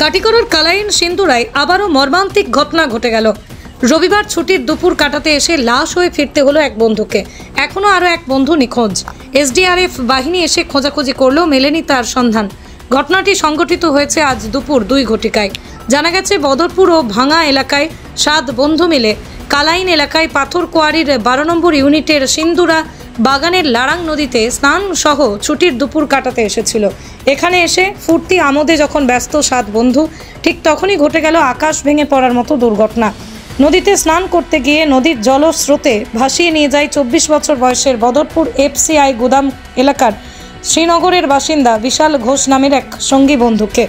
কাটিগড়ার কালাইন সিন্দুরায় আবারও মর্মান্তিক ঘটনা ঘটে গেল। রবিবার ছুটির দুপুর কাটাতে এসে লাশ হয়ে ফিরতে হলো এক বন্ধুকে। এখনও আরও এক বন্ধু নিখোঁজ। এসডিআরএফ বাহিনী এসে খোঁজাখুঁজি করলেও মেলেনি তার সন্ধান। ঘটনাটি সংঘটিত হয়েছে আজ দুপুর 2 ঘটিকায়। জানা গেছে বদরপুর ও ভাঙা এলাকায় 7 বন্ধু মিলে কালাইন এলাকায় পাথর কোয়ারির 12 নম্বর ইউনিটের সিন্দুরা বাগানের লারাং নদীতে স্নান সহ ছুটির দুপুর কাটাতে এসেছিল। এখানে এসে ফুর্তি আমোদে যখন ব্যস্ত 7 বন্ধু, ঠিক তখনই ঘটে গেল আকাশ ভেঙে পড়ার মতো দুর্ঘটনা। নদীতে স্নান করতে গিয়ে নদীর জলস্রোতে ভাসিয়ে নিয়ে যায় 24 বছর বয়সের বদরপুর এফসিআই গুদাম এলাকার শ্রীনগরের বাসিন্দা বিশাল ঘোষ নামের এক সঙ্গী বন্ধুকে।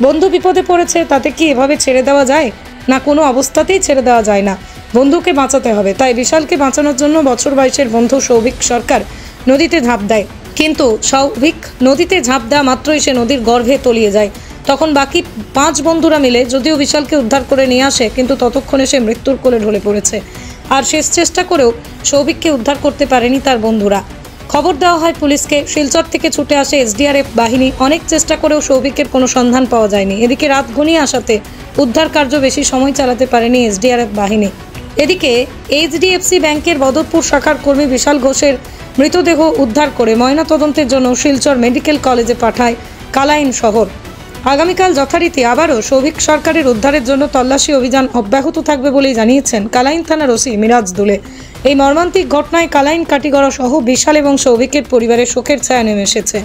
বন্ধু বিপদে পড়েছে, তাতে কি এভাবে ছেড়ে দেওয়া যায়? না, কোনো অবস্থাতেই ছেড়ে দেওয়া যায় না। বন্ধুকে বাঁচাতে হবে। তাই বিশালকে বাঁচানোর জন্য বছর 22-এর বন্ধু সৌভিক সরকার নদীতে ঝাঁপ দেয়। কিন্তু সৌভিক নদীতে ঝাঁপ দেওয়া মাত্রই সে নদীর গর্ভে তলিয়ে যায়। তখন বাকি 5 বন্ধুরা মিলে যদিও বিশালকে উদ্ধার করে নিয়ে আসে, কিন্তু ততক্ষণে সে মৃত্যুর কোলে ঢলে পড়েছে। আর শেষ চেষ্টা করেও সৌভিককে উদ্ধার করতে পারেনি তার বন্ধুরা। খবর দেওয়া হয় পুলিশকে। শিলচর থেকে ছুটে আসে এসডিআরএফ বাহিনী। অনেক চেষ্টা করেও সৌভিকের কোনো সন্ধান পাওয়া যায়নি। এদিকে রাত ঘনিয়ে আসাতে উদ্ধার কার্য বেশি সময় চালাতে পারেনি এসডিআরএফ বাহিনী। এদিকে এইচডিএফসি ব্যাংকের বদরপুর শাখার কর্মী বিশাল ঘোষের মৃতদেহ উদ্ধার করে ময়নাতদন্তের জন্য শিলচর মেডিকেল কলেজে পাঠায় কালাইন শহর। আগামীকাল যথারীতি আবারও সৌভিক সরকারের উদ্ধারের জন্য তল্লাশি অভিযান অব্যাহত থাকবে বলেই জানিয়েছেন কালাইন থানার ওসি মিরাজ দুলে। এই মর্মান্তিক ঘটনায় কালাইন, কাটিগড়া সহ বিশাল এবং সৌভিকের পরিবারের শোকের ছায়া নেমে এসেছে।